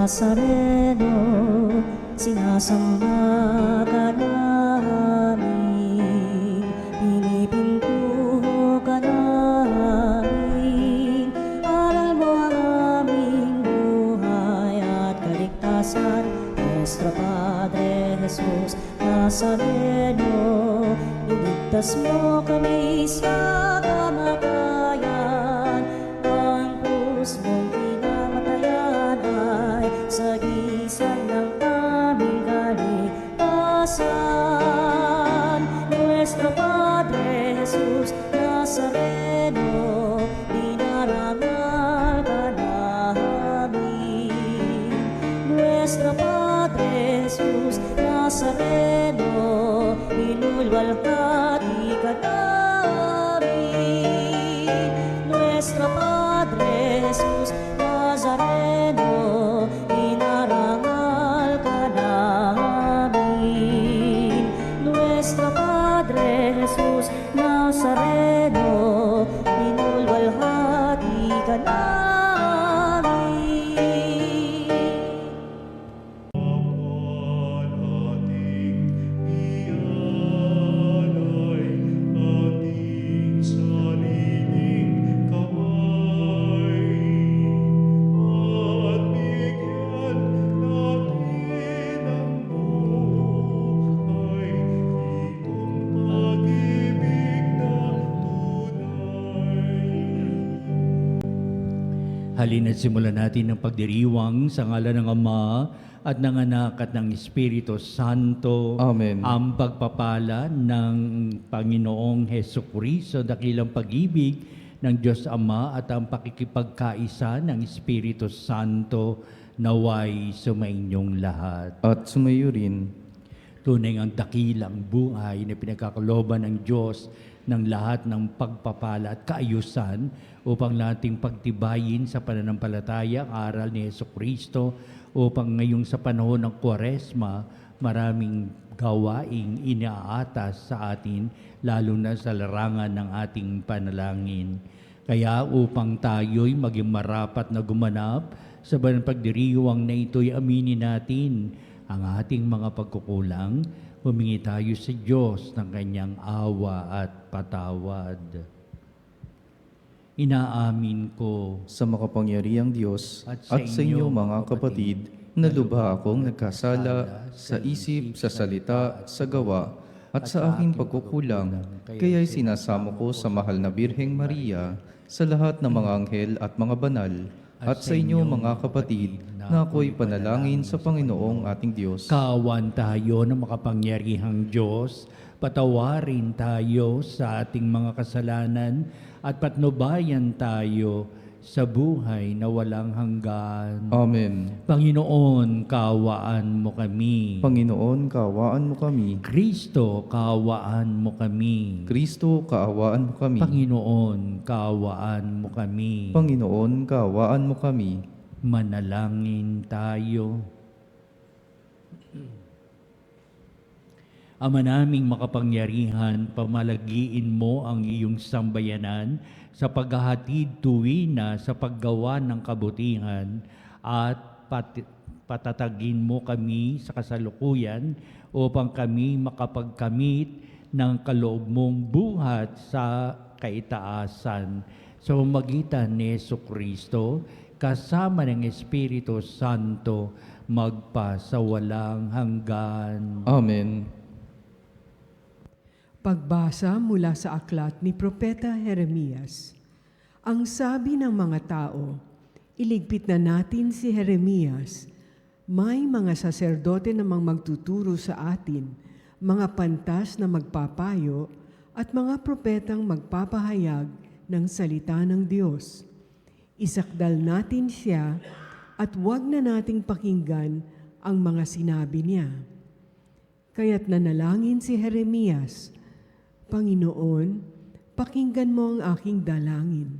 Nazareno, sinasamba ka namin, pinipintuho ka namin. Aral mo ang aming buhay at kaligtasan, Nuestro Padre Jesus Nazareno, iligtas mo kami sa kamatayan. Ang krus mong pinamatayan ay sagisag ng aming kaligtasan. Nuestro Padre Jesus Nazareno, dinarangal ka namin. Nuestro Padre Jesus Nazareno, inulwalhati ka namin. Nuestro Padre Jesus Nazareno, inarangal ka namin. Nuestro Padre Jesus Nazareno, inulwalhati ka namin. Halina't simulan natin ang pagdiriwang sa ngalan ng Ama at ng Anak at ng Espiritu Santo. Amen. Ang pagpapala ng Panginoong Hesukristo, dakilang pag-ibig ng Diyos Ama at ang pakikipagkaisa ng Espiritu Santo naway sumainyong lahat. At sumayo rin. Tunay ang dakilang buhay na pinagkakaloban ng Diyos ng lahat ng pagpapala at kaayusan upang nating pagtibayin sa pananampalataya ang aral ni Hesukristo, upang ngayong sa panahon ng Kwaresma, maraming gawaing inaatas sa atin, lalo na sa larangan ng ating panalangin. Kaya upang tayo'y maging marapat na gumanap sa banal pagdiriwang na ito'y aminin natin ang ating mga pagkukulang, humingi tayo sa Diyos ng kanyang awa at patawad. Inaamin ko Sa makapangyarihang Diyos At at sa sa inyo inyo, mga kapatid, na lubha akong nagkasala sa isip, sa salita, sa gawa, at sa aking pagkukulang. Kaya'y sinasamo ko sa mahal na Birheng Maria, sa lahat ng mga anghel at mga banal, at sa inyo mga kapatid, na ako'y panalangin sa Panginoong ating Diyos. kawan tayo ng makapangyarihang Diyos, patawarin tayo sa ating mga kasalanan at patnubayan tayo sa buhay na walang hanggan. Amen. Panginoon, kaawaan mo kami. Panginoon, kaawaan mo kami. Kristo, kaawaan mo kami. Kristo, kaawaan mo kami. Panginoon, kaawaan mo kami. Panginoon, kaawaan mo kami. Manalangin tayo. Ama naming makapangyarihan, pamalagiin mo ang iyong sambayanan sa paghahatid tuwina sa paggawa ng kabutihan at patatagin mo kami sa kasalukuyan upang kami makapagkamit ng kaloob mong buhat sa kaitaasan. Sa pamamagitan ni Jesucristo, kasama ng Espiritu Santo, magpa sa walang hanggan. Amen. Pagbasa mula sa aklat ni Propeta Jeremias. Ang sabi ng mga tao, iligpit na natin si Jeremias. May mga saserdote namang magtuturo sa atin, mga pantas na magpapayo, at mga propetang magpapahayag ng salita ng Diyos. Isakdal natin siya at huwag na nating pakinggan ang mga sinabi niya. Kaya't nanalangin si Jeremias, Panginoon, pakinggan mo ang aking dalangin.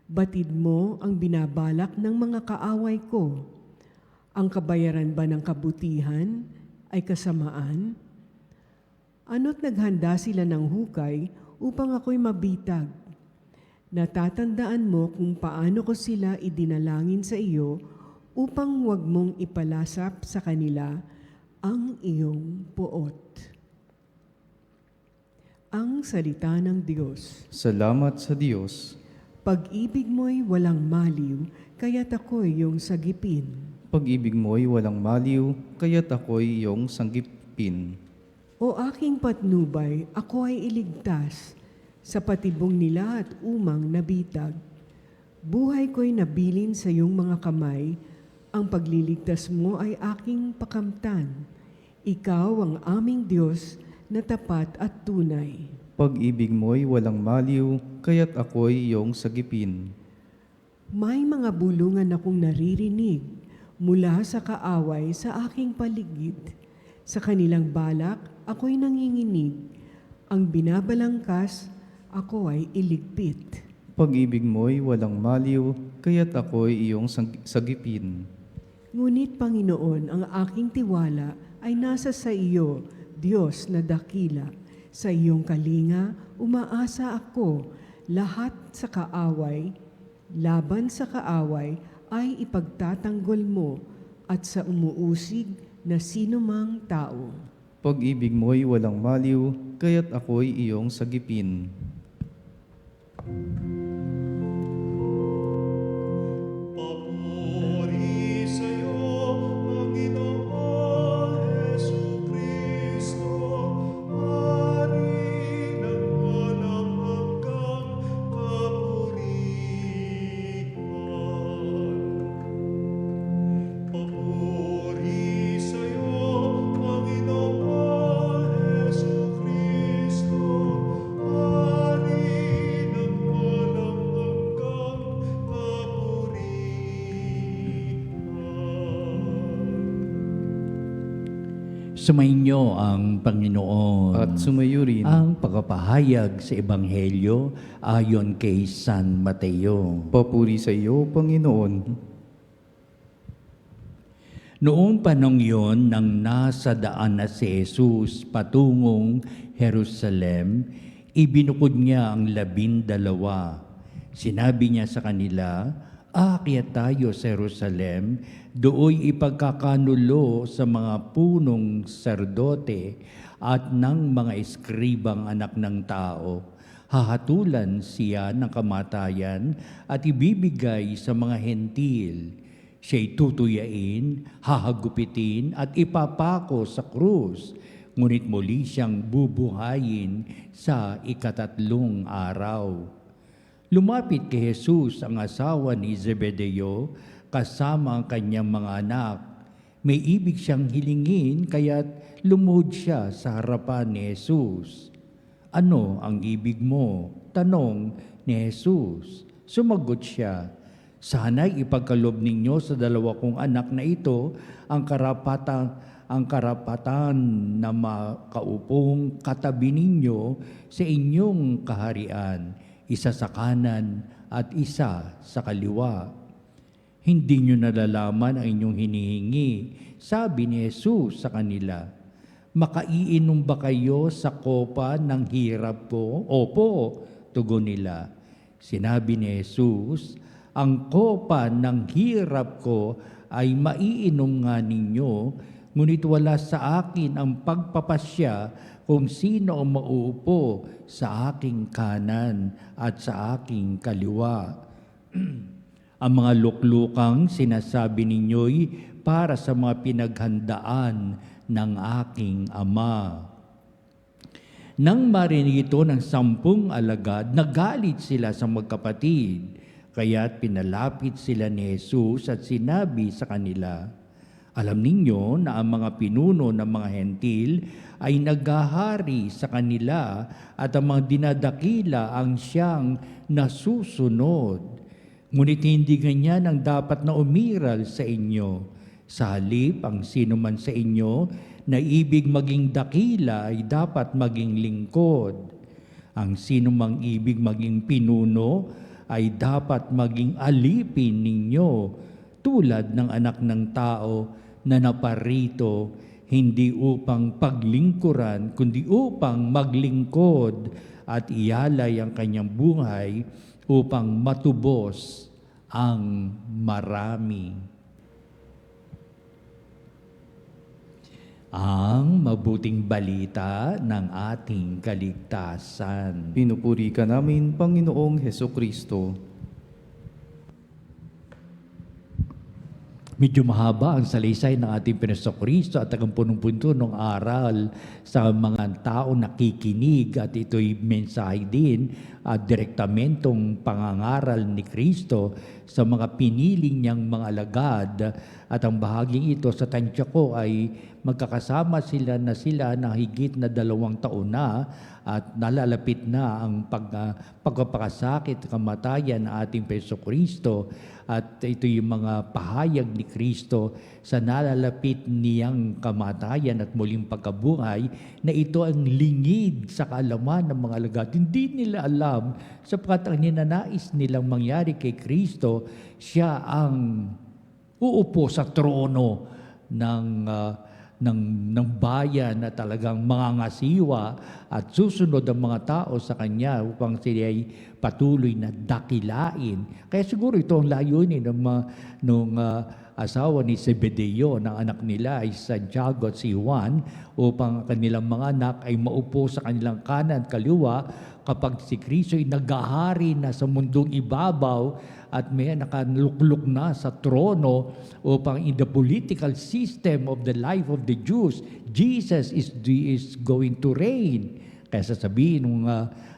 Batid mo ang binabalak ng mga kaaway ko. Ang kabayaran ba ng kabutihan ay kasamaan? Ano't naghanda sila ng hukay upang ako'y mabitag? Natatandaan mo kung paano ko sila idinalangin sa iyo upang huwag mong ipalasap sa kanila ang iyong poot. Ang salita ng Diyos. Salamat sa Diyos. Pag-ibig mo'y walang maliw, kaya't ako'y iyong sagipin. Pag-ibig mo'y walang maliw, kaya't ako'y iyong sanggipin. O aking patnubay, ako ay iligtas, sa patibong nila at umang nabitag. Buhay ko'y nabilin sa iyong mga kamay, ang pagliligtas mo ay aking pakamtan. Ikaw ang aming Diyos na tapat at tunay. Pag-ibig mo'y walang maliw, kaya't ako'y iyong sagipin. May mga bulungan akong naririnig mula sa kaaway sa aking paligid. Sa kanilang balak, ako'y nanginginig. Ang binabalangkas, ako ay iligpit. Pag-ibig mo'y walang maliw, kaya't ako'y iyong sagipin. Ngunit Panginoon, ang aking tiwala ay nasa sa iyo, Diyos na dakila. Sa iyong kalinga, umaasa ako. Lahat sa kaaway, laban sa kaaway, ay ipagtatanggol mo at sa umuusig na sinumang tao. Pag-ibig mo'y walang maliw, kaya't ako'y iyong sagipin. Papuri sa'yo, Panginoon Jesucristo, Hari ng walang hanggang kapurihan. Papuri sa'yo, Panginoon Jesucristo, Hari ng walang hanggang kapurihan. Sumainyo ang Panginoon. At sumayo rin. Ang pagpapahayag sa Ebanghelyo ayon kay San Mateo. Papuri sa iyo, Panginoon. Noong panong yon, nang nasa daan na si Jesus patungong Jerusalem, ibinukod niya ang 12. Sinabi niya sa kanila, "Aakyat tayo sa Jerusalem, dooy ipagkakanulo sa mga punong serdote at ng mga eskribang anak ng tao. Hahatulan siya ng kamatayan at ibibigay sa mga hentil. Siya'y tutuyain, hahagupitin at ipapako sa krus, ngunit muli siyang bubuhayin sa ikatatlong araw." Lumapit kay Jesus ang asawa ni Zebedeo kasama ang kanyang mga anak. May ibig siyang hilingin kaya't lumuhod siya sa harapan ni Jesus. "Ano ang ibig mo?" tanong ni Jesus. Sumagot siya, "Sana'y ipagkaloob ninyo sa 2 kong anak na ito ang karapatan na makaupong katabi ninyo sa inyong kaharian, isa sa kanan at isa sa kaliwa." "Hindi nyo nalalaman ang inyong hinihingi," sabi ni Jesus sa kanila. "Makaiinom ba kayo sa kopa ng hirap ko?" "Opo," tugon nila. Sinabi ni Jesus, "Ang kopa ng hirap ko ay maiinom nga ninyo, ngunit wala sa akin ang pagpapasya kung sino ang mauupo sa aking kanan at sa aking kaliwa. Ang mga luklukang sinasabi ninyo'y para sa mga pinaghandaan ng aking Ama." Nang marinig ito ng 10 alagad, nagalit sila sa magkapatid. Kaya't pinalapit sila ni Jesus at sinabi sa kanila, "Alam ninyo na ang mga pinuno ng mga hentil ay naghahari sa kanila at ang mga dinadakila ang siyang nasusunod. Ngunit hindi ganyan ang dapat na umiral sa inyo. Sa halip, ang sino man sa inyo na ibig maging dakila ay dapat maging lingkod. Ang sino mang ibig maging pinuno ay dapat maging alipin ninyo, tulad ng anak ng tao na naparito, hindi upang paglingkuran, kundi upang maglingkod at ialay ang kanyang buhay upang matubos ang marami." ang mabuting balita ng ating kaligtasan. Pinupuri ka namin, Panginoong Heso Kristo. Medyo mahaba ang salaysay ng ating Kristo at ang punong-punto ng aral sa mga tao nakikinig at ito'y mensahe din at direktamentong pangangaral ni Kristo sa mga piniling niyang mga alagad. At ang bahaging ito sa tansya ko ay magkakasama sila na higit na 2 taon na at nalalapit na ang pagpapakasakit, kamatayan ng ating Kristo. At ito yung mga pahayag ni Kristo sa nalalapit niyang kamatayan at muling pagkabuhay na ito ang lingid sa kaalaman ng mga alagad. Hindi nila alam sapagkat ang ninanais nilang mangyari kay Kristo, siya ang uupo sa trono ng bayan na talagang mangangasiwa at susunod ang mga tao sa kanya upang sila ay patuloy na dakilain. Kaya siguro ito ang layunin ng asawa ni Zebedeo, ng anak nila ay Santiago at si Juan, upang kanilang mga anak ay maupo sa kanilang kanan at kaliwa kapag si Kristo ay naghahari na sa mundong ibabaw at may nakaluklok na sa trono upang in the political system of the life of the Jews, Jesus is going to reign. Kaya sasabihin ng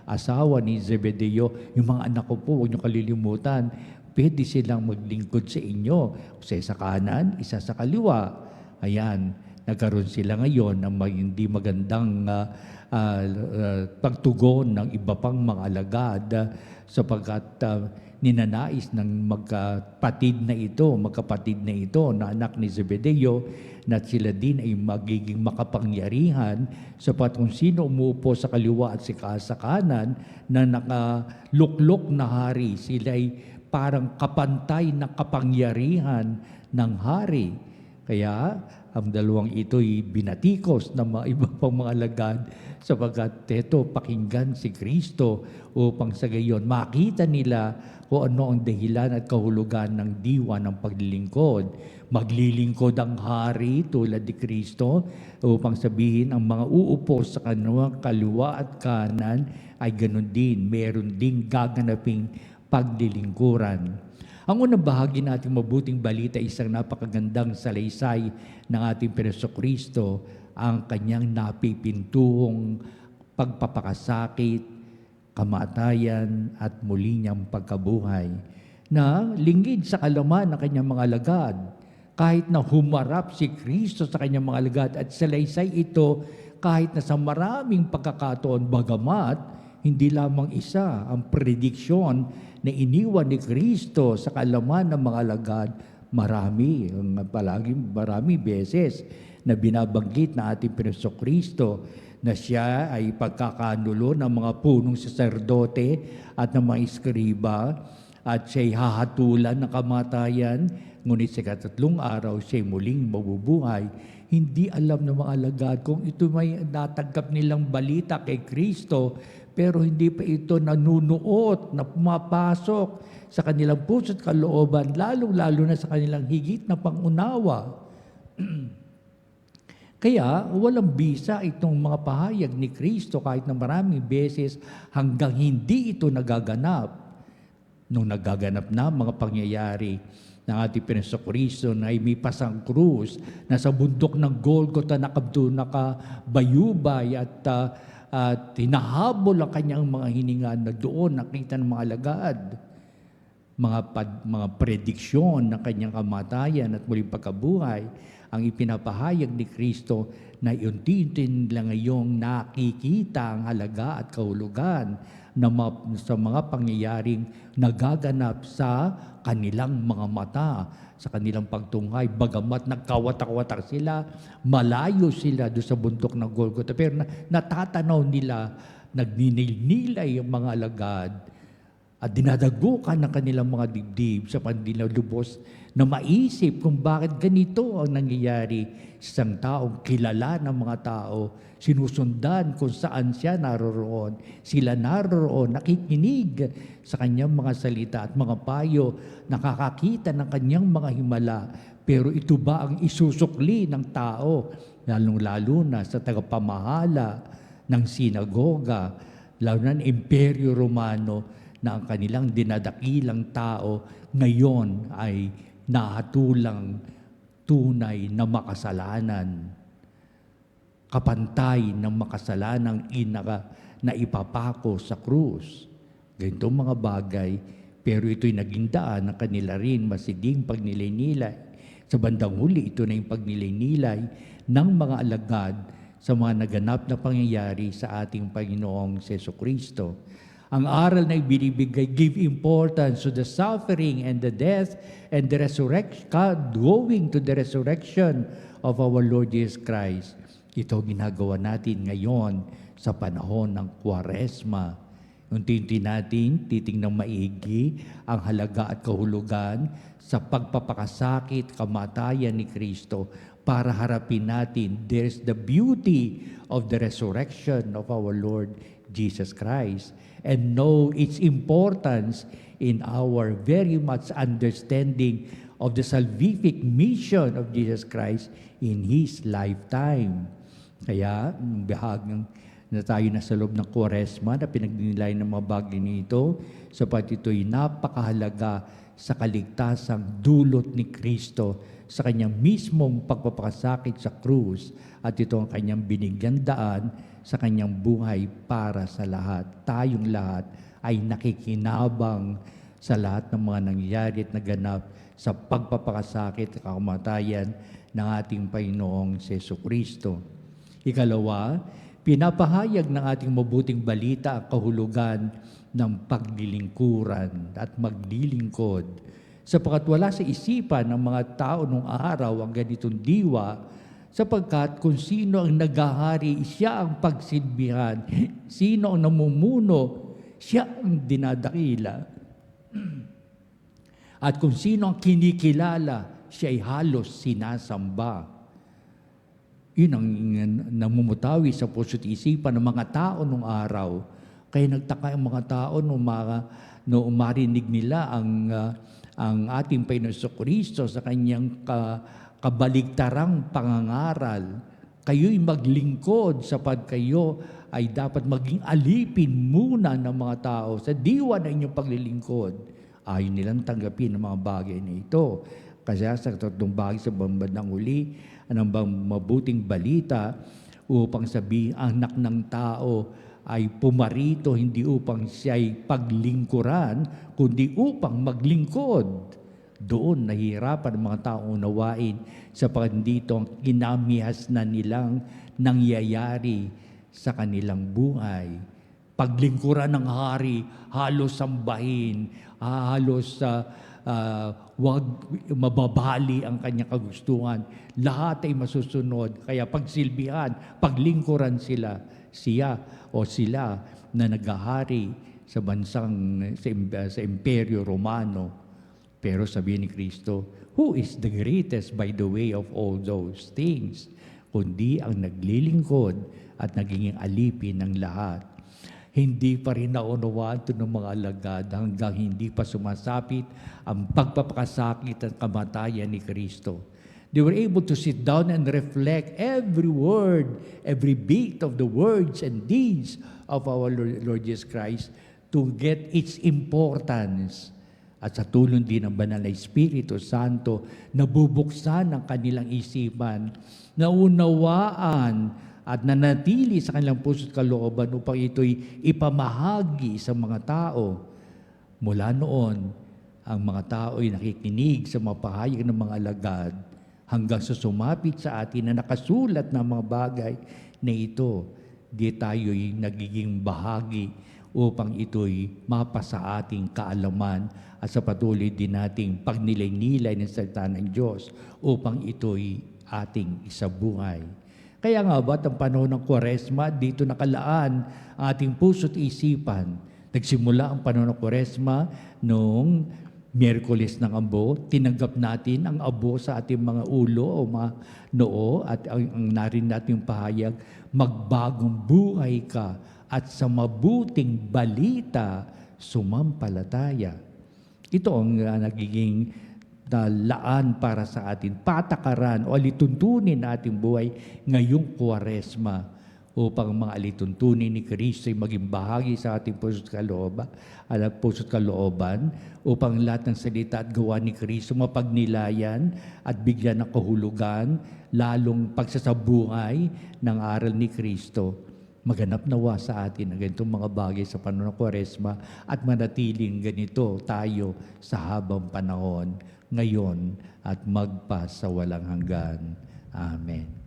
asawa ni Zebedeo, yung mga anak ko po, huwag niyo kalilimutan, pwede silang maglingkod sa inyo. Isa sa kanan, isa sa kaliwa. Ayan, nagkaroon sila ngayon ng hindi magandang pagtugon ng iba pang mga alagad sapagkat ninanais ng magkapatid na ito na anak ni Zebedeo na sila din ay magiging makapangyarihan sapat kung sino umupo sa kaliwa at sa kanan na nakaluklok na hari, sila ay parang kapantay na kapangyarihan ng hari. Kaya ang dalawang ito'y binatikos ng mga iba pang mga alagad sapagkat ito pakinggan si Kristo upang sa gayon makita nila kung ano ang dahilan at kahulugan ng diwa ng paglilingkod. Maglilingkod ang hari tulad ni Kristo upang sabihin ang mga uupo sa kanilang kaliwa at kanan ay ganoon din, meron ding gaganaping paglilingkuran. Ang unang bahagi nating mabuting balita ay isang napakagandang salaysay ng ating Kristo, ang kanyang napipintuhong pagpapakasakit, kamatayan at muli niyang pagkabuhay na lingid sa kalaman ng kanyang mga alagad. Kahit na humarap si Kristo sa kanyang mga alagad at salaysay ito kahit na sa maraming pagkakataon, bagamat hindi lamang isa ang prediksyon na iniwan ni Kristo sa kaalaman ng mga alagad, marami beses na binabanggit na ating Kristo na siya ay pagkakanulo ng mga punong saserdote at ng mga iskriba at siya'y hahatulan ng kamatayan, ngunit sa ikatlong araw siya'y muling mabubuhay. Hindi alam ng mga alagad kung ito may natanggap nilang balita kay Kristo, pero hindi pa ito nanunuot, na pumapasok sa kanilang puso at kalooban, lalo na sa kanilang higit na pangunawa. Kaya walang bisa itong mga pahayag ni Kristo kahit na maraming beses hanggang hindi ito nagaganap. Nung nagaganap na mga pangyayari ng ating Kristo na ay may pasang krus na sa bundok ng Golgotha nakabayubay at hinahabol ang kanyang mga hininga na doon nakita ng mga alagad. Mga prediksyon ng kanyang kamatayan at muling pagkabuhay ang ipinapahayag ni Kristo na unti-unti nila ngayong nakikita ang halaga at kahulugan sa mga pangyayaring nagaganap sa kanilang mga mata, sa kanilang pagtunghay. Bagamat nagkawatak-watak sila, malayo sila doon sa bundok ng Golgotha, pero natatanaw nila, nagninilay ang mga alagad at dinadagukan ng kanilang mga dibdib sa pandinalubos na maisip kung bakit ganito ang nangyayari sa isang taong kilala ng mga tao, sinusundan kung saan siya naroroon. Sila naroroon, nakikinig sa kanyang mga salita at mga payo, nakakakita ng kanyang mga himala, Pero ito ba ang isusukli ng tao, lalong-lalo na sa tagapamahala ng sinagoga, lalo na ng Imperyo Romano, na ang kanilang dinadakilang tao ngayon ay nahatulang tunay na makasalanan, kapantay ng makasalanang na ipapako sa krus. Ganitong mga bagay, pero ito'y naging daan ng kanila rin masiding pagnilay-nilay. Sa bandang huli, ito na yung pagnilay-nilay ng mga alagad sa mga naganap na pangyayari sa ating Panginoong Jesucristo. Ang aral na ibinibigay, give importance to the suffering and the death and the resurrection, going to the resurrection of our Lord Jesus Christ. Ito ginagawa natin ngayon sa panahon ng Kwaresma. Unti-unti natin titingnang maigi ang halaga at kahulugan sa pagpapakasakit, kamatayan ni Kristo para harapin natin. There's the beauty of the resurrection of our Lord Jesus Christ and know its importance in our very much understanding of the salvific mission of Jesus Christ in His lifetime. Kaya, bahagang na tayo na sa loob ng Kwaresma na pinagninilay ng mga bagay nito sapat ito'y napakahalaga sa kaligtasang dulot ni Kristo sa kanyang mismong pagpapakasakit sa krus at ito ang kanyang binigyan daan sa kanyang buhay para sa lahat. Tayong lahat ay nakikinabang sa lahat ng mga nangyayari at naganap sa pagpapakasakit at kamatayan ng ating Panginoong Jesucristo. Ikalawa, pinapahayag ng ating mabuting balita ang kahulugan ng paglilingkuran at maglilingkod. Sapagkat wala sa isipan ng mga tao nung araw ang ganitong diwa, sapagkat kung sino ang naghahari, siya ang pagsilbihan. Sino ang namumuno, siya ang dinadakila. At kung sino ang kinikilala, siya ay halos sinasamba. Yun ang namumutawi sa puso't isipan ng mga tao nung araw. Kaya nagtaka ang mga tao nung marinig nila ang ating Panginoon Jesucristo sa kanyang kabaligtarang pangangaral. Kayo'y maglingkod sapagkat kayo ay dapat maging alipin muna ng mga tao sa diwa na inyong paglilingkod. Ayaw nilang tanggapin ang mga bagay na ito. Kasi sa tatlong bagay sa bandang huli, anong bang mabuting balita upang sabihin ang anak ng tao ay pumarito hindi upang siya'y paglingkuran, kundi upang maglingkod. Doon nahihirapan ang mga tao unawain sapagkat dito ang kinamihas na nilang nangyayari sa kanilang buhay. Paglingkuran ng hari, halos sambahin, halos wag mababali ang kanyang kagustuhan. Lahat ay masusunod. Kaya pagsilbihan, paglingkuran siya o sila na naghahari sa bansang sa Imperyo Romano. Pero sabi ni Kristo, who is the greatest by the way of all those things? Kundi ang naglilingkod at naging alipin ng lahat. Hindi pa rin naunawaan ito ng mga alagad hanggang hindi pa sumasapit ang pagpapakasakit at kamatayan ni Kristo. They were able to sit down and reflect every word, every beat of the words and deeds of our Lord Jesus Christ to get its importance. At sa tulong din ng Banal na Espiritu Santo, nabubuksan ang kanilang isipan, naunawaan at nanatili sa kanilang puso't kalooban upang ito'y ipamahagi sa mga tao. Mula noon, ang mga tao ay nakikinig sa mga pahayag ng mga alagad hanggang sa sumapit sa atin na nakasulat ng mga bagay na ito. Di tayo'y nagiging bahagi upang ito'y mapasa ating kaalaman at sa patuloy din nating pagnilay-nilay ng salita ng Diyos upang ito'y ating isabuhay. Kaya nga ba't ang panahon ng Kwaresma, dito nakalaan ang ating puso't isipan. Nagsimula ang panahon ng Kwaresma noong Miyerkules ng Abo. Tinanggap natin ang abo sa ating mga ulo o mga noo at ang narin nating pahayag, magbagong buhay ka at sa mabuting balita sumampalataya. Ito ang nagiging na laan para sa atin, patakaran o alituntunin na ating buhay ngayong Kwaresma upang mga alituntunin ni Kristo ay maging bahagi sa ating puso't kalooban, upang lahat ng salita at gawa ni Kristo mapagnilayan at bigyan ng kahulugan, lalong pagsasabuhay ng aral ni Kristo. Maganap nawa sa atin ang ganitong mga bagay sa panahon ng Kwaresma at manatiling ganito tayo sa habang panahon, ngayon at magpa sa walang hanggan. Amen.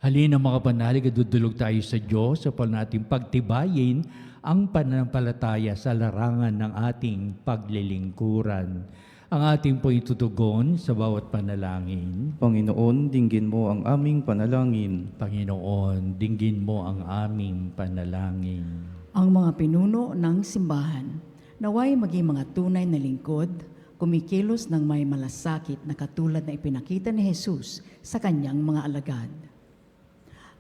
Halina mga panalig at dudulog tayo sa Diyos upang natin pagtibayin ang pananampalataya sa larangan ng ating paglilingkuran. Ang ating po itutugon sa bawat panalangin. Panginoon, dinggin mo ang aming panalangin. Panginoon, dinggin mo ang aming panalangin. Ang mga pinuno ng simbahan, naway maging mga tunay na lingkod, kumikilos ng may malasakit na katulad na ipinakita ni Jesus sa kanyang mga alagad.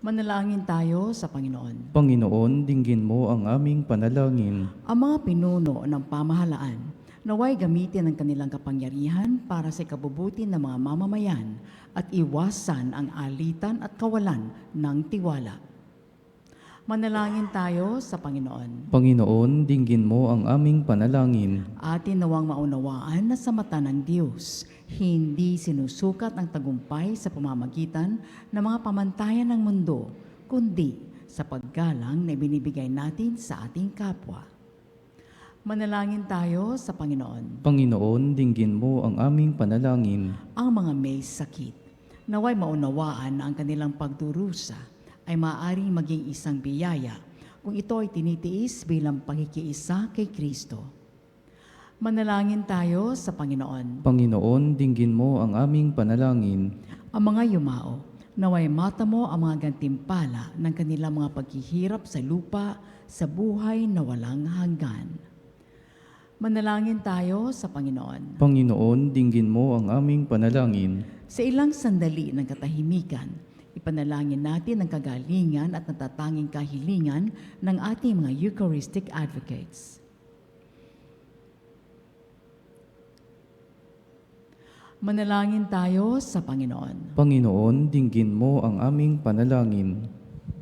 Manalangin tayo sa Panginoon. Panginoon, dinggin mo ang aming panalangin. Ang mga pinuno ng pamahalaan, naway gamitin ang kanilang kapangyarihan para sa ikabubuti ng mga mamamayan at iwasan ang alitan at kawalan ng tiwala. Manalangin tayo sa Panginoon. Panginoon, dinggin mo ang aming panalangin. Atin nawang maunawaan na sa mata ng Diyos, hindi sinusukat ang tagumpay sa pamamagitan ng mga pamantayan ng mundo, kundi sa paggalang na ibinibigay natin sa ating kapwa. Manalangin tayo sa Panginoon. Panginoon, dinggin mo ang aming panalangin. Ang mga may sakit, naway maunawaan na ang kanilang pagdurusa ay maaaring maging isang biyaya kung ito ay tinitiis bilang pakikiisa kay Kristo. Manalangin tayo sa Panginoon. Panginoon, dinggin mo ang aming panalangin. Ang mga yumao, naway mata mo ang mga gantimpala ng kanilang mga paghihirap sa lupa, sa buhay na walang hanggan. Manalangin tayo sa Panginoon. Panginoon, dinggin mo ang aming panalangin. Sa ilang sandali ng katahimikan, ipanalangin natin ang kagalingan at natatanging kahilingan ng ating mga Eucharistic advocates. Manalangin tayo sa Panginoon. Panginoon, dinggin mo ang aming panalangin.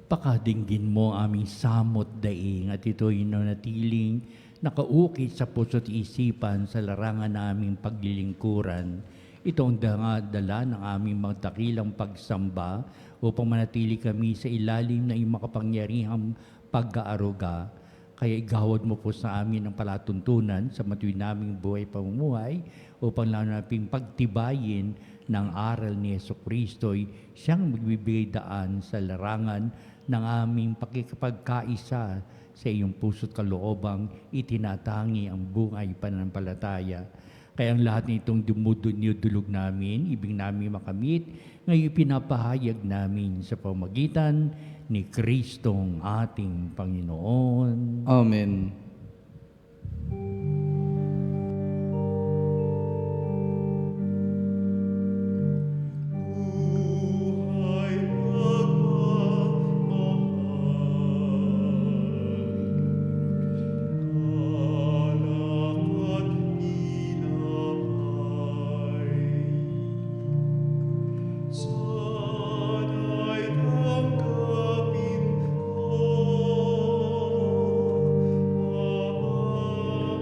Pakadinggin mo ang aming samot daing at ito'y nanatiling nakaukit sa puso't isipan sa larangan ng aming paglilingkuran. Ito ang dala ng aming mga dakilang pagsamba upang manatili kami sa ilalim ng iyong makapangyarihang pag-aaruga. Kaya igawad mo po sa amin ang palatuntunan sa matuwid naming buhay pamumuhay upang lalo nating pagtibayin ng aral ni Jesucristo'y siyang magbibigay daan sa larangan ng aming pakikipagkaisa sa iyong puso't kaloobang itinatangi ang buhay pananampalataya. Kaya ang lahat nitong dinudulog namin, ibig namin makamit, ngayon pinapahayag namin sa pamagitan ni Kristong ating Panginoon. Amen. Buhay pagmamahal, alak at inamay, sana'y tanggapin ko, Amang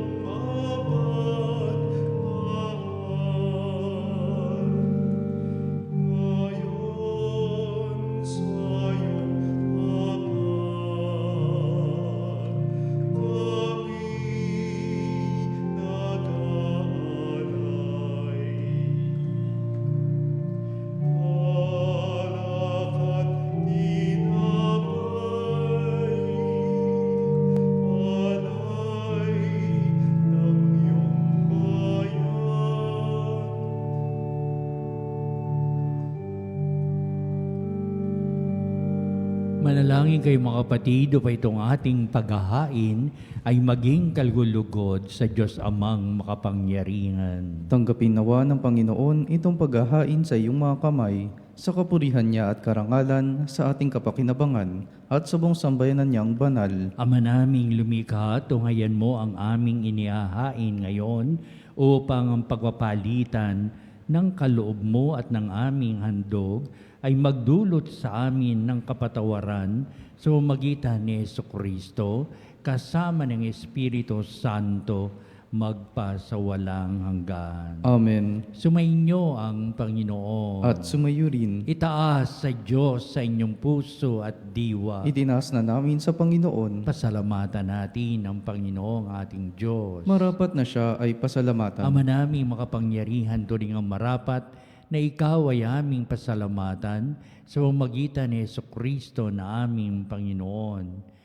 Manalangin kayo mga kapatid, upang itong ating paghahain ay maging kalugod sa Diyos Amang makapangyarihan. Tanggapin nawa ng Panginoon itong paghahain sa iyong mga kamay, sa kapurihan niya at karangalan, sa ating kapakinabangan, at sa buong sambayanan niyang banal. Ama naming lumikha, tunghayan mo ang aming inihahain ngayon upang ang pagpapalitan ng kaloob mo at ng aming handog ay magdulot sa amin ng kapatawaran sa pamamagitan ni Jesucristo kasama ng Espiritu Santo magpasawalang hanggan. Amen. Sumainyo ang Panginoon. At sumayo rin, Itaas sa Diyos sa inyong puso at diwa. itinaas na namin sa Panginoon. Pasalamatan natin ang Panginoong ating Diyos. Marapat na siya ay pasalamatan. Ama naming makapangyarihan, turing ang marapat na ikaw ay aming pasalamatan sa pamamagitan ni Jesucristo na aming Panginoon.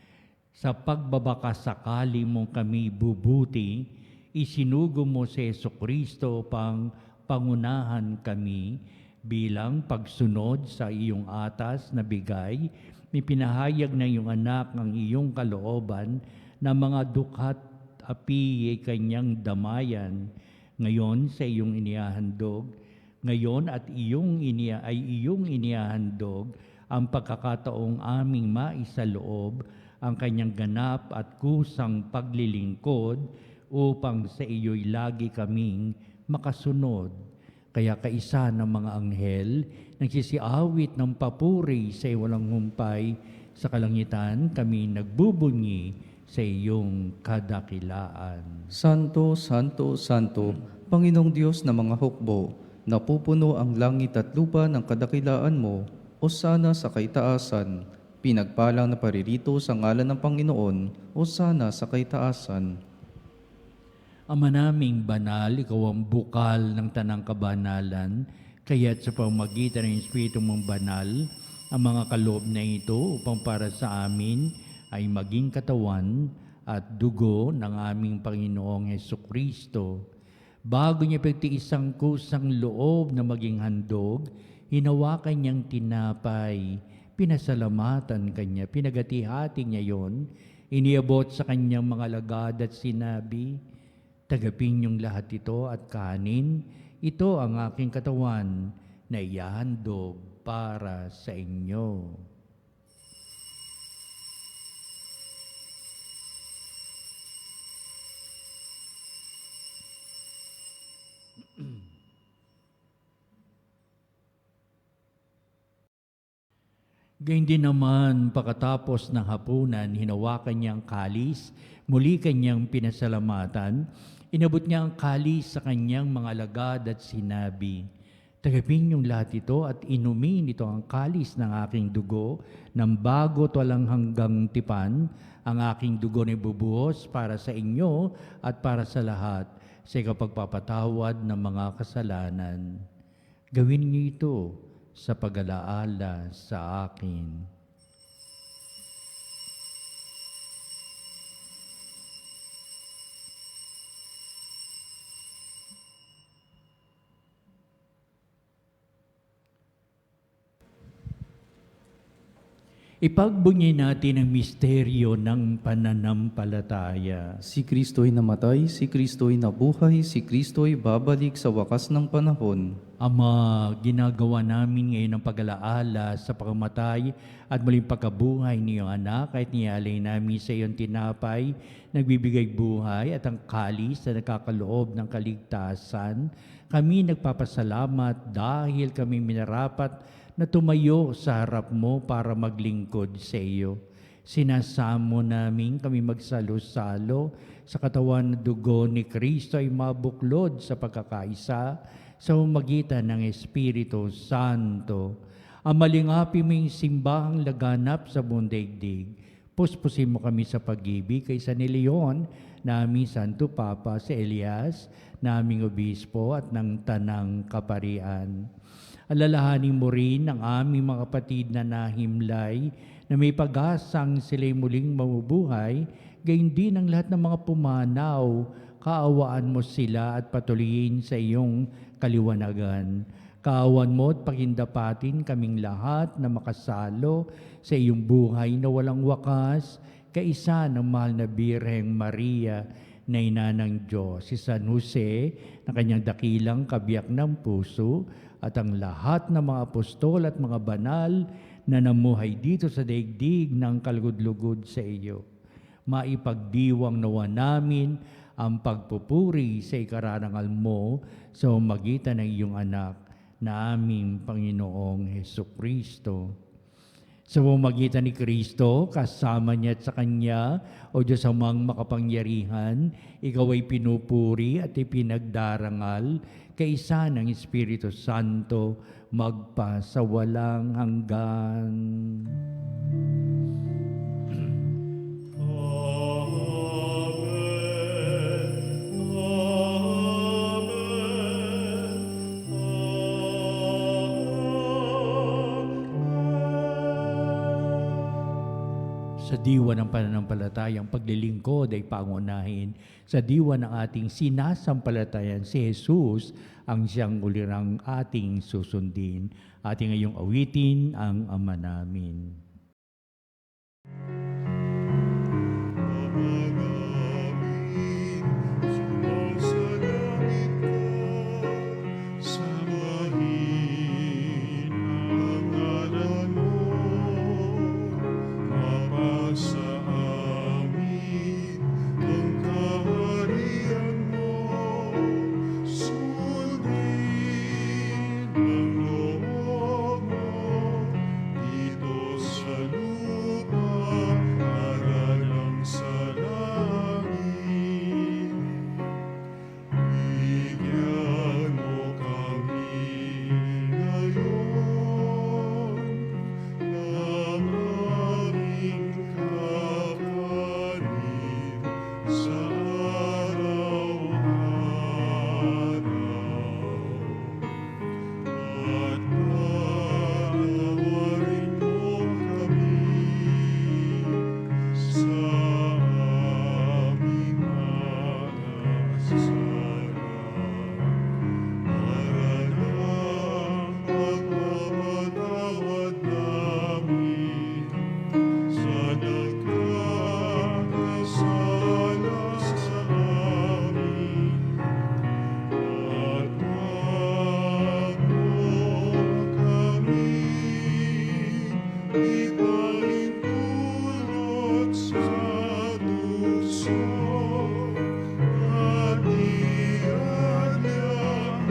Sa pagbabakasakali mong kami bubuti, isinugo mo si Jesucristo upang pangunahan kami bilang pagsunod sa iyong atas na bigay. Ipinahayag ng iyong anak ang iyong kalooban na mga dukhat api ay kanyang damayan. Ngayon sa iyong inihahandog, ngayon at iyong inihahandog ang pagkakataong aming maisaloob ang kanyang ganap at kusang paglilingkod upang sa iyo'y lagi kaming makasunod. Kaya kaisa ng mga anghel, nagsisiawit ng papuri sa walang humpay sa kalangitan, kami nagbubunyi sa iyong kadakilaan. Santo, Santo, Santo, Panginoong Diyos na mga hukbo, napupuno ang langit at lupa ng kadakilaan mo, o sana sa kaitaasan. Pinagpalang na paririto sa ngalan ng Panginoon, o sana sa kaitaasan. Ama naming banal, ikaw ang bukal ng tanang kabanalan, kaya't sa pamamagitan ng Espiritu mong banal, ang mga kaloob na ito upang para sa amin ay maging katawan at dugo ng aming Panginoong Hesukristo. Bago niya pagtiis ang kusang loob na maging handog, hinawakan niyang tinapay, pinasalamatan kanya, pinagati-hati niya yon, iniabot sa kanyang mga alagad at sinabi, "Tagapin niyong lahat ito at kanin, ito ang aking katawan na ihahandog para sa inyo." Gayun din naman, pagkatapos ng hapunan, hinawakan niya ang kalis, muli kanyang pinasalamatan, inabot niya ang kalis sa kanyang mga alagad at sinabi, "Tagapin niyong lahat ito at inumin ito ang kalis ng aking dugo, ng bago't walang hanggang tipan, ang aking dugo na ibubuhos para sa inyo at para sa lahat, sa ikapagpapatawad ng mga kasalanan. Gawin niyo ito sa pag-alaala sa akin." Ipagbunyi natin ang misteryo ng pananampalataya. Si Kristo'y namatay, si Kristo'y nabuhay, si Kristo'y babalik sa wakas ng panahon. Ama, ginagawa namin ngayon ang pag-alaala sa pagkamatay at muling pagkabuhay ni iyong anak, kahit nialay namin sa iyong tinapay, nagbibigay buhay at ang kalis na nakakaloob ng kaligtasan. Kami nagpapasalamat dahil kami minarapat na tumayo sa harap mo para maglingkod sa iyo. Sinasamo namin kami magsalo-salo sa katawan na dugo ni Kristo ay mabuklod sa pagkakaisa sa pamamagitan ng Espiritu Santo. Ang malingapi mong simbahang laganap sa buong daigdig, puspusin mo kami sa pag-ibig kay San Leon, naming Santo Papa, si Elias, naming Obispo at ng Tanang Kaparian. Alalahanin mo rin ang aming mga kapatid na nahimlay na may pag-asang sila'y muling mamubuhay, gayon din ang lahat ng mga pumanaw, kaawaan mo sila at patuloyin sa iyong kaliwanagan. Kaawan mo at pagindapatin kaming lahat na makasalo sa iyong buhay na walang wakas, kaisa ng mahal na Birheng Maria na ina ng Diyos, si San Jose na kanyang dakilang kabiyak ng puso, at ang lahat ng mga apostol at mga banal na namuhay dito sa daigdig ng kalugod-lugod sa iyo. Maipagdiwang nawa namin ang pagpupuri sa ikararangal mo sa magitan ng iyong anak na aming Panginoong Hesukristo. Sa pamamagitan ni Kristo, kasama niya at sa Kanya, o Diyos amang makapangyarihan, ikaw ay pinupuri at ipinagdarangal, kaisa ng Espiritu Santo, magpa sa walang hanggan. Sa diwa ng pananampalatayang paglilingkod ay pangunahin. Sa diwa ng ating sinasampalatayan, si Jesus ang siyang ulirang ating susundin. Ating ngayong awitin ang Ama namin. Sumasalangit ka, sambahin ang ngalan mo. Mapasa amin ang kaharian mo. Sundin ang loob mo dito sa lupa para lang sa langit. Bigyan mo kami ngayon ng aming kakanin sa araw-araw. At patawarin mo kami sa aming mga kasalanan, para lang pagpapatawad namin sa nagkakasala sa amin. At wag mo kami ipahintulot sa tukso, at iadya mo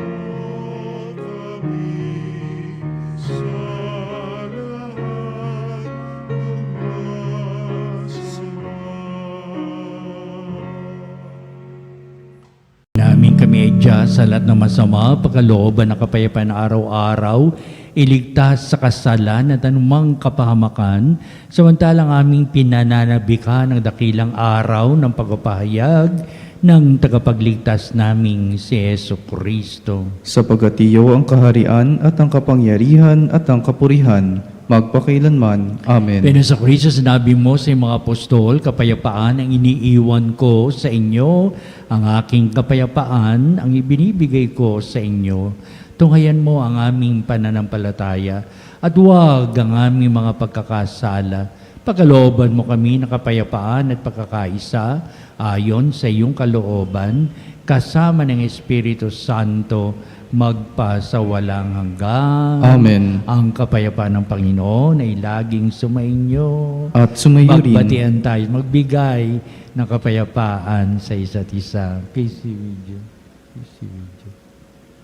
kami sa lahat ng masama. Namin kami ay Diyas sa lahat ng masama, pagkalooban ng kapayapaan na araw-araw, iligtas sa kasalan at anumang kapahamakan, samantalang aming pinananabika ng dakilang araw ng pagpapahayag ng tagapagligtas naming si Jesucristo. Sapagat iyo ang kaharian at ang kapangyarihan at ang kapurihan, magpakailanman. Amen. Pero sa Kristo, sinabi mo sa iyong mga apostol, kapayapaan ang iniiwan ko sa inyo, ang aking kapayapaan ang ibinibigay ko sa inyo. Tunghayan mo ang aming pananampalataya at huwag ang aming mga pagkakasala. Pagkalooban mo kami ng kapayapaan at pagkakaisa ayon sa iyong kalooban, kasama ng Espiritu Santo, magpa sa walang hanggan. Amen. Ang kapayapaan ng Panginoon ay laging sumainyo. At sumayo rin. Magbatian tayo, magbigay ng kapayapaan sa isa't isa. Peace be with you. Peace be with you.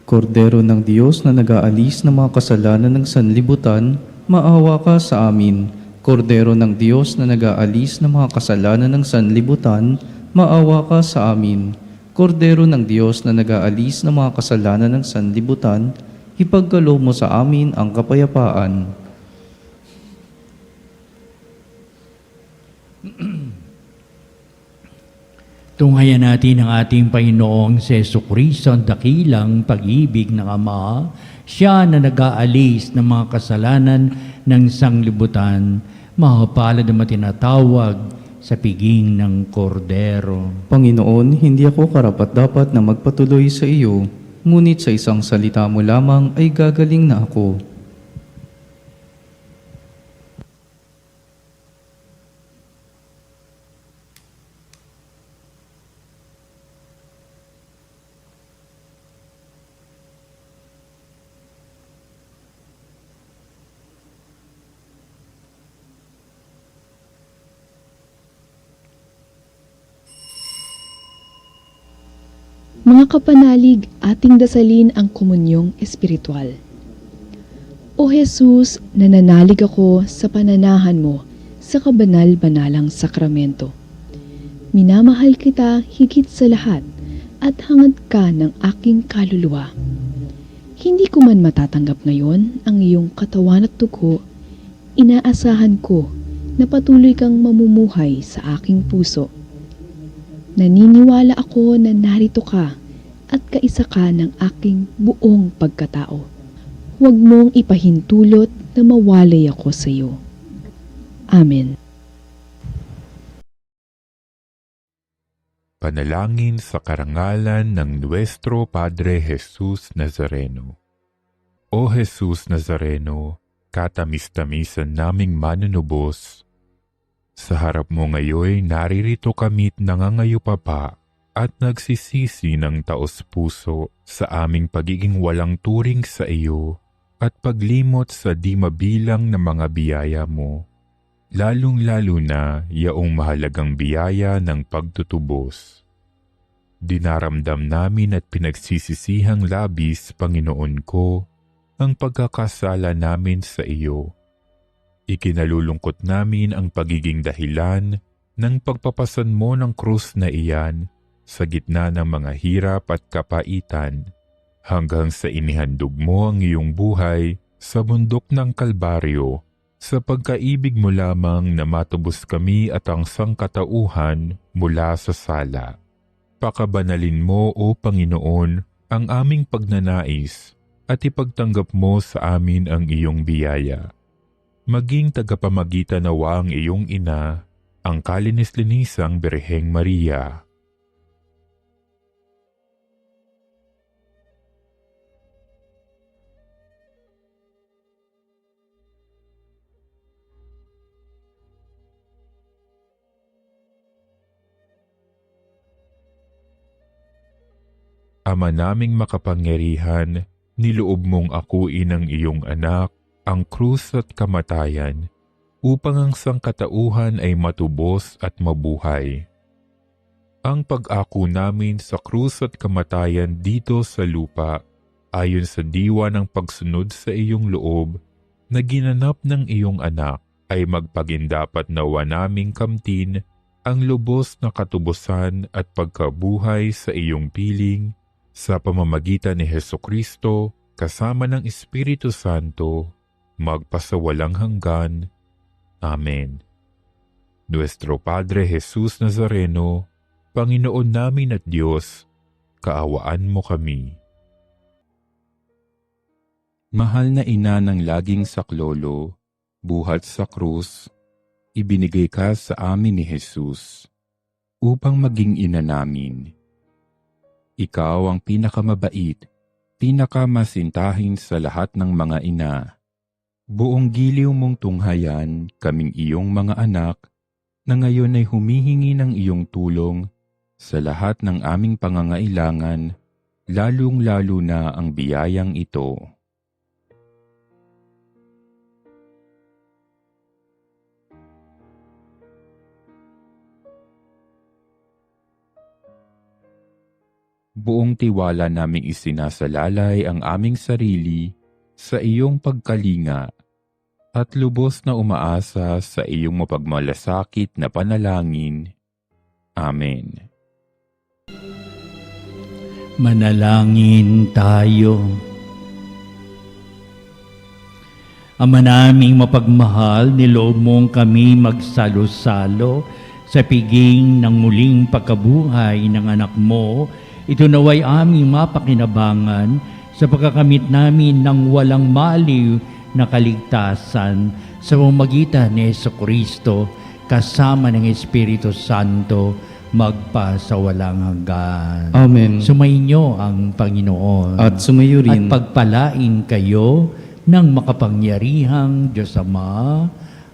Kordero ng Diyos na nag-aalis ng mga kasalanan ng sanlibutan, maawa ka sa amin. Kordero ng Diyos na nag-aalis ng mga kasalanan ng sanlibutan, maawa ka sa amin. Kordero ng Diyos na nag-aalis ng mga kasalanan ng sanlibutan, ipagkaloob mo sa amin ang kapayapaan. Tunghayan natin ang ating Panginoong si Jesucristo, ang dakilang pag-ibig ng Ama, siya na nag-aalis ng mga kasalanan ng sanglibutan, mahapalad na matinatawag sa piging ng kordero. Panginoon, hindi ako karapat-dapat na magpatuloy sa iyo, ngunit sa isang salita mo lamang ay gagaling na ako. Mga kapanalig, ating dasalin ang komunyong espiritual. O Jesus, nananalig ako sa pananahan mo sa kabanal-banalang sakramento. Minamahal kita higit sa lahat at hangad ka ng aking kaluluwa. Hindi ko man matatanggap ngayon ang iyong katawan at dugo, inaasahan ko na patuloy kang mamumuhay sa aking puso. Naniniwala ako na narito ka at kaisa ka ng aking buong pagkatao. Huwag mong ipahintulot na mawalay ako sa iyo. Amen. Panalangin sa karangalan ng Nuestro Padre Jesus Nazareno. O Jesus Nazareno, katamis-tamisan naming manunubos, sa harap mo ngayon naririto kami't nangangayupapa at nagsisisi ng taos-puso sa aming pagiging walang turing sa iyo at paglimot sa di mabilang na mga biyaya mo, lalong-lalo na yaong mahalagang biyaya ng pagtutubos. Dinaramdam namin at pinagsisisihang labis, Panginoon ko, ang pagkakasala namin sa iyo. Ikinalulungkot namin ang pagiging dahilan ng pagpapasan mo ng krus na iyan sa gitna ng mga hirap at kapaitan hanggang sa inihandog mo ang iyong buhay sa bundok ng Kalbaryo sa pagkaibig mo lamang na matubos kami at ang sangkatauhan mula sa sala. Pakabanalin mo, O Panginoon, ang aming pagnanais at ipagtanggap mo sa amin ang iyong biyaya. Maging tagapamagitan nawa ang iyong ina, ang kalinis-linisang Birheng Maria. Ama naming makapangyarihan, niloob mong akuin ang iyong anak, ang krus at kamatayan, upang ang sangkatauhan ay matubos at mabuhay. Ang pag-ako namin sa krus at kamatayan dito sa lupa, ayon sa diwa ng pagsunod sa iyong loob, na ginanap ng iyong anak, ay magpagindapat nawa naming kamtin ang lubos na katubusan at pagkabuhay sa iyong piling, sa pamamagitan ni Hesukristo, kasama ng Espiritu Santo, magpasawalang hanggan. Amen. Nuestro Padre Jesus Nazareno, Panginoon namin at Diyos, kaawaan mo kami. Mahal na ina ng laging saklolo, buhat sa krus, ibinigay ka sa amin ni Jesus upang maging ina namin. Ikaw ang pinakamabait, pinakamasintahin sa lahat ng mga ina. Buong giliw mong tunghayan kaming iyong mga anak na ngayon ay humihingi ng iyong tulong sa lahat ng aming pangangailangan, lalong-lalo na ang biyayang ito. Buong tiwala naming isinasalalay ang aming sarili sa iyong pagkalinga at lubos na umaasa sa iyong mapagmalasakit na panalangin. Amen. Manalangin tayo. Ama naming mapagmahal, niloob mong kami magsalo-salo sa piging ng muling pagkabuhay ng anak mo. Ito naway aming mapakinabangan sa pagkakamit namin ng walang maliw na kaligtasan sa pamamagitan ni Jesucristo kasama ng Espiritu Santo magpasawalang hanggan. Amen. Sumainyo ang Panginoon. At sumayo At rin. pagpalain kayo ng makapangyarihang Diyos Ama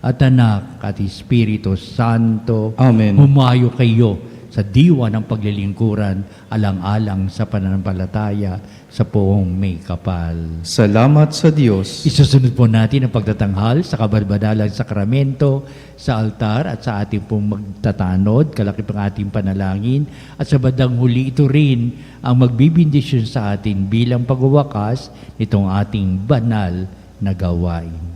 at Anak at Espiritu Santo. Amen. Humayo kayo sa diwa ng paglilingkuran, alang-alang sa pananampalataya sa poong may kapal. Salamat sa Diyos. Isusunod po natin ang pagtatanghal sa kabalbadalang sakramento sa altar at sa ating pong magtatanod, kalaki pang ating panalangin. At sa bandang huli ito rin ang magbibindisyon sa atin bilang pagwawakas nitong ating banal na gawain.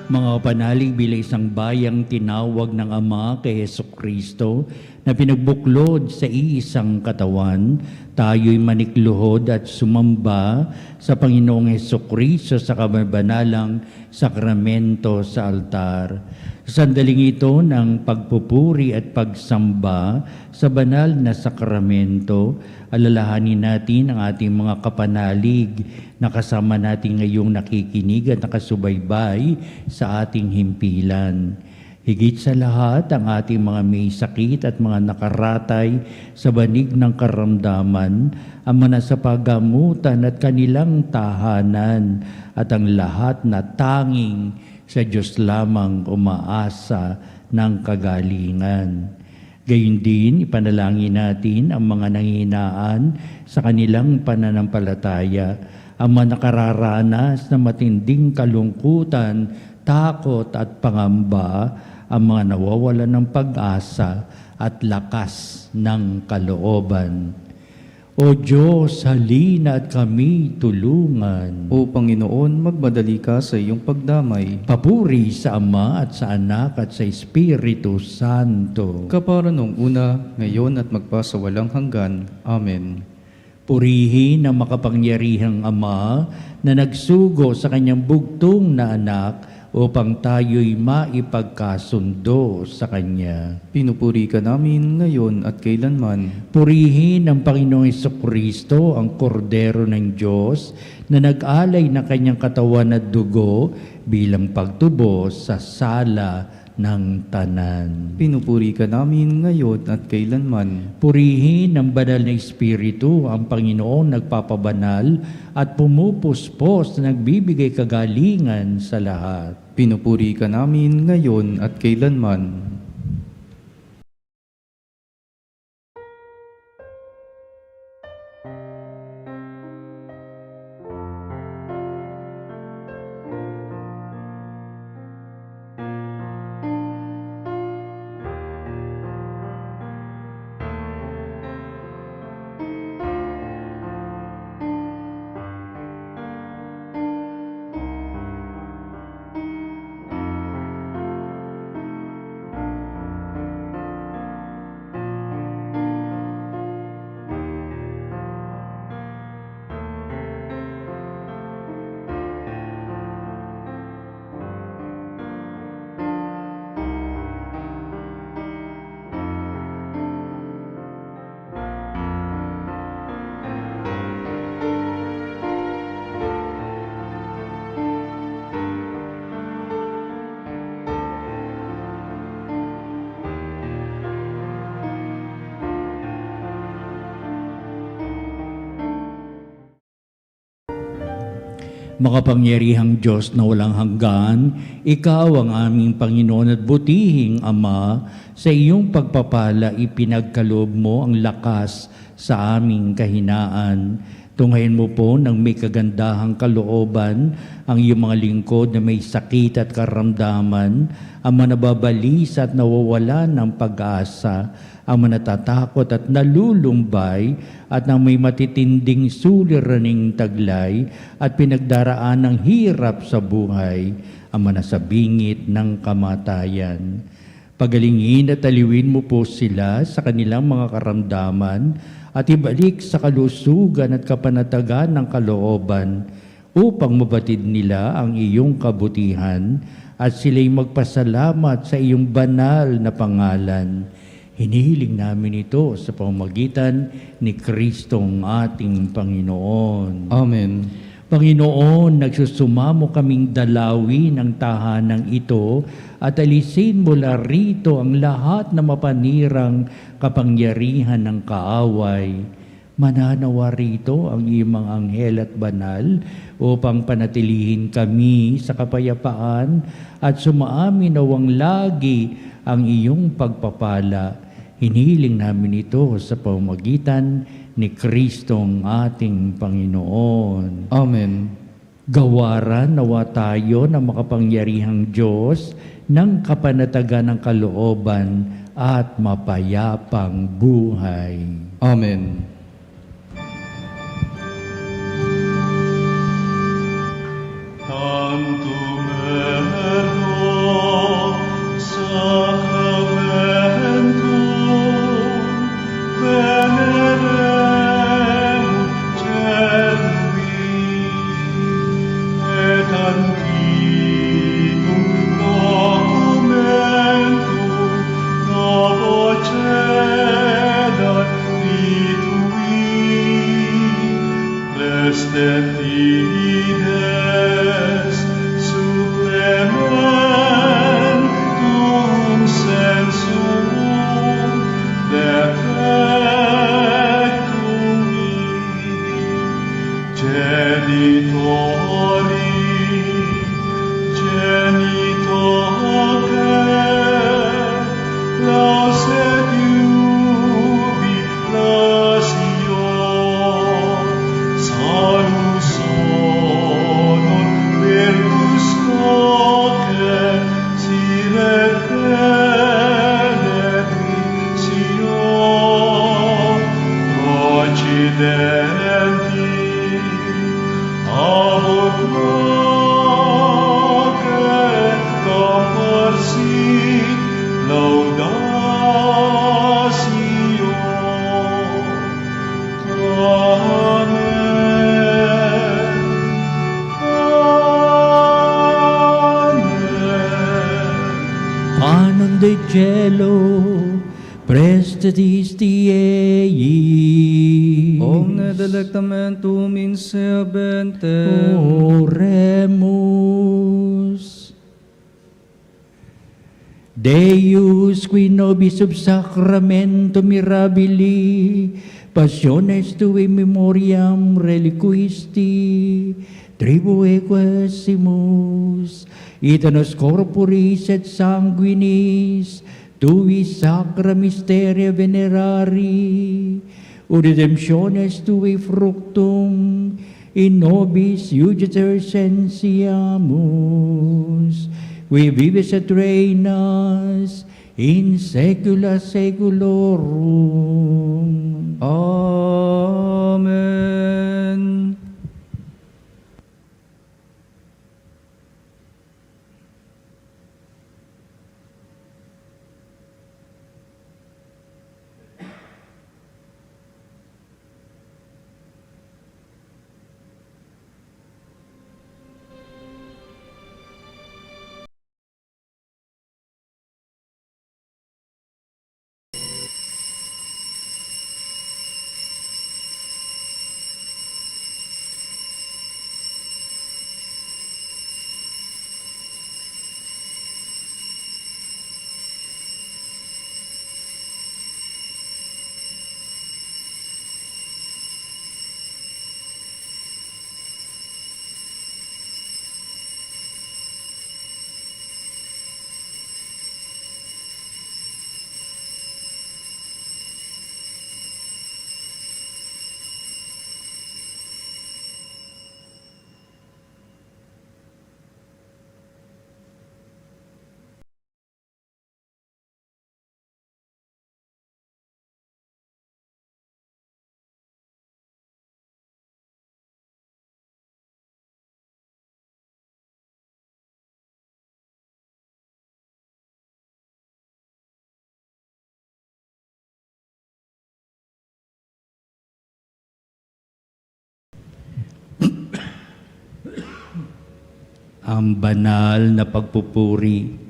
Mga panalig bilang isang bayang tinawag ng Ama kay Hesukristo na pinagbuklod sa iisang katawan, tayo'y manikluhod at sumamba sa Panginoong Hesukristo sa kabanalang sakramento sa altar. Sa sandaling ito ng pagpupuri at pagsamba sa banal na sakramento, alalahanin natin ang ating mga kapanalig na kasama natin ngayong nakikinig at nakasubaybay sa ating himpilan. Higit sa lahat, ang ating mga may sakit at mga nakaratay sa banig ng karamdaman, ang mga sa paggamutan at kanilang tahanan, at ang lahat na tanging sa Diyos lamang umaasa ng kagalingan. Gayun din, ipanalangin natin ang mga nanghihinaan sa kanilang pananampalataya, ang mga nakararanas na matinding kalungkutan, takot at pangamba, ang mga nawawalan ng pag-asa at lakas ng kalooban. O Diyos, halina at kami tulungan. O Panginoon, magmadali ka sa iyong pagdamay. Papuri sa Ama at sa Anak at sa Espiritu Santo. Kapara nung una, ngayon at magpasawalang hanggan. Amen. Purihin ang makapangyarihang Ama na nagsugo sa kanyang bugtong na anak upang tayo'y maipagkasundo sa Kanya. Pinupuri ka namin ngayon at kailanman. Purihin ng Panginoong Jesucristo, ang kordero ng Diyos, na nag-alay ng Kanyang katawan at dugo bilang pagtubos sa sala ng tanan. Pinupuri ka namin ngayon at kailanman. Purihin ng banal na Espiritu ang Panginoong nagpapabanal at pumupuspos na nagbibigay kagalingan sa lahat. Pinupuri ka namin ngayon at kailanman. Makapangyarihang Diyos na walang hanggan, Ikaw ang aming Panginoon at butihing Ama, sa iyong pagpapala ipinagkaloob mo ang lakas sa aming kahinaan. Tunghayin mo po ng may kagandahang kalooban ang iyong mga lingkod na may sakit at karamdaman, ang manababalisa at nawawala ng pag-asa, ang manatatakot at nalulumbay at ng may matitinding suliraning taglay at pinagdaraan ng hirap sa buhay, ang manasabingit ng kamatayan. Pagalingin at aliwin mo po sila sa kanilang mga karamdaman at ibalik sa kalusugan at kapanatagan ng kalooban upang mabatid nila ang iyong kabutihan at sila'y magpasalamat sa iyong banal na pangalan. Hinihiling namin ito sa pamamagitan ni Kristong ating Panginoon. Amen. Panginoon, nagsusumamo kaming dalawin ang tahanang ito at alisin mula rito ang lahat na mapanirang kapangyarihan ng kaaway. Mananawa rito ang iyong mga anghel at banal upang panatilihin kami sa kapayapaan at sumaamin nawang lagi ang iyong pagpapala. Hinihiling namin ito sa pamamagitan ni Kristong ating Panginoon. Amen. Gawaran nawa tayo ng makapangyarihang Diyos ng kapanatagan ng kalooban at mapayapang buhay. Amen. Tantum ergo sacramentum venerem celui et antiquum documentum novo cedat litui Fides supplementum sensum defectum genitori lauset jubilatio salus cielo, prestatisti ei. Omne delectamentum inseabentem. Oremus. Deus qui nobis sub sacramento mirabili, passiones tui memoriam reliquisti, tribue quesimus, ita nos corporis et sanguinis, tui sacra mysteria venerari, ut redemptiones tui fructum, in nobis iuditor sensiamus, qui vives et reinas in saecula saeculorum. Amen. Ang banal na pagpupuri.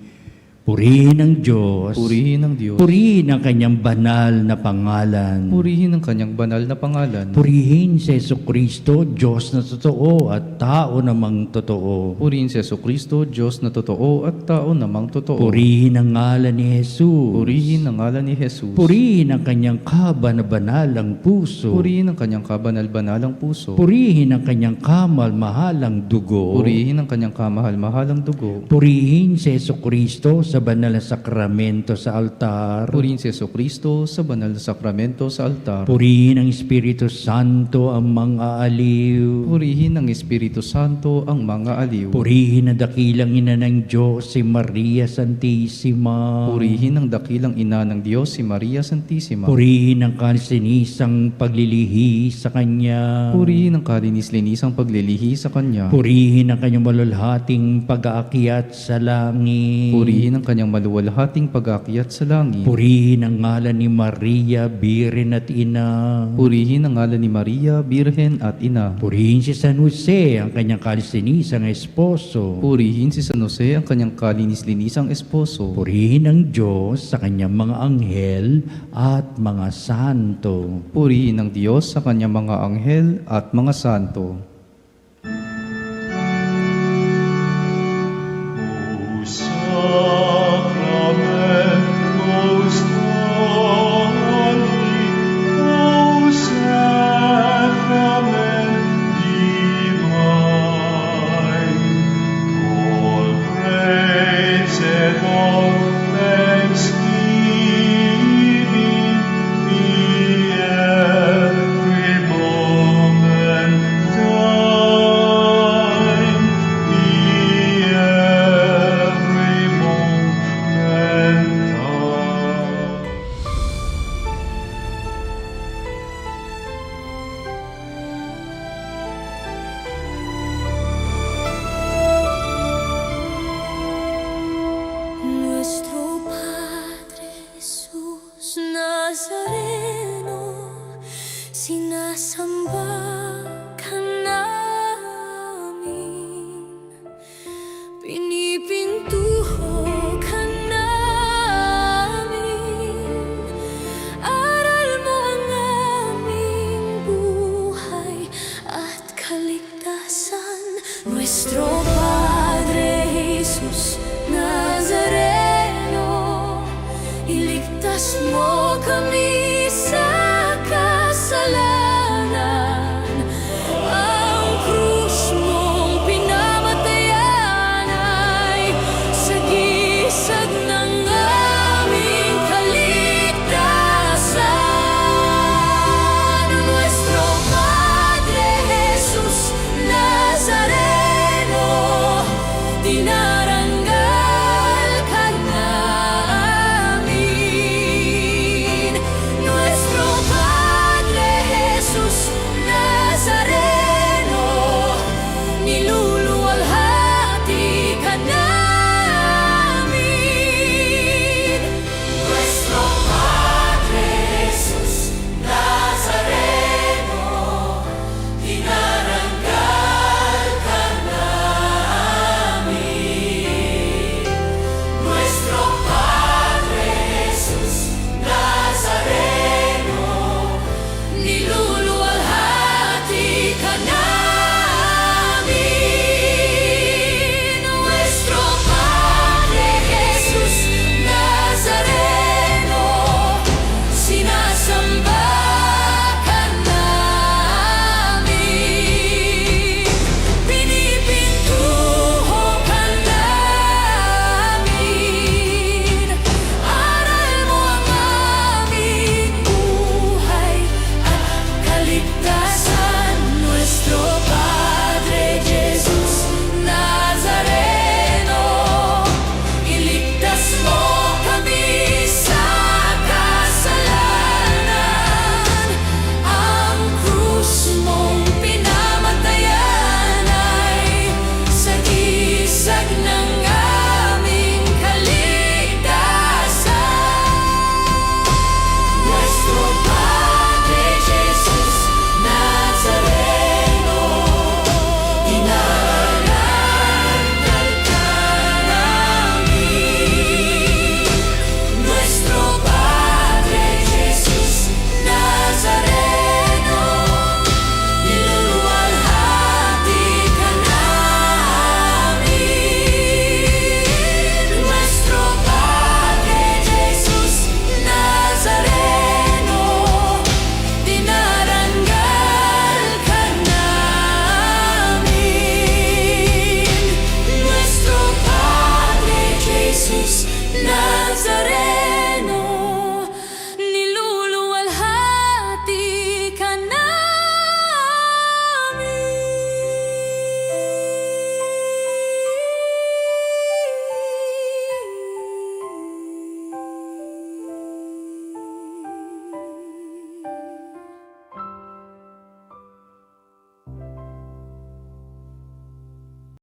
Purihin ang Diyos. Purihin ang Diyos. Purihin ang kanyang banal na pangalan. Purihin ang kanyang banal na pangalan. Purihin si Jesucristo, Diyos na totoo at tao namang totoo. Purihin si Jesucristo, Diyos na totoo at tao namang totoo. Purihin ang ngalan ni Jesus. Purihin ang ngalan ni Jesus. Purihin ang kanyang kabanabalang puso. Purihin ang kanyang kabanal-banalang puso. Purihin ang kanyang kamal-mahalang dugo. Purihin ang kanyang kamahal-mahalang dugo. Purihin si Jesucristo sa banal na sakramento sa altar. Purihin si Jesucristo sa banal na sakramento sa altar. Purihin ang Espiritu Santo ang mga aliw. Purihin ang Espiritu Santo ang mga aliw. Purihin ang dakilang ina ng Diyos, si Maria Santissima. Purihin ang dakilang ina ng Diyos, si Maria Santissima. Purihin ang kalsinisang paglilihi sa Kanya. Purihin ang kalinis-linisang paglilihi sa Kanya. Purihin ang kanyang malulhating pag-aakyat sa langit. Purihin ang kanyang maluwalhating pag-aakyat sa langit. Purihin ang ngalan ni Maria, Birhen at Ina. Purihin ang ngalan ni Maria, Birhen at Ina. Purihin si San Jose, ang kanyang kalsinisang esposo. Purihin si San Jose, ang kanyang kalinis-linisang esposo. Purihin ang Diyos sa kanyang mga anghel at mga santo. Purihin ang Diyos sa kanyang mga anghel at mga santo. Nazareno, sinasamba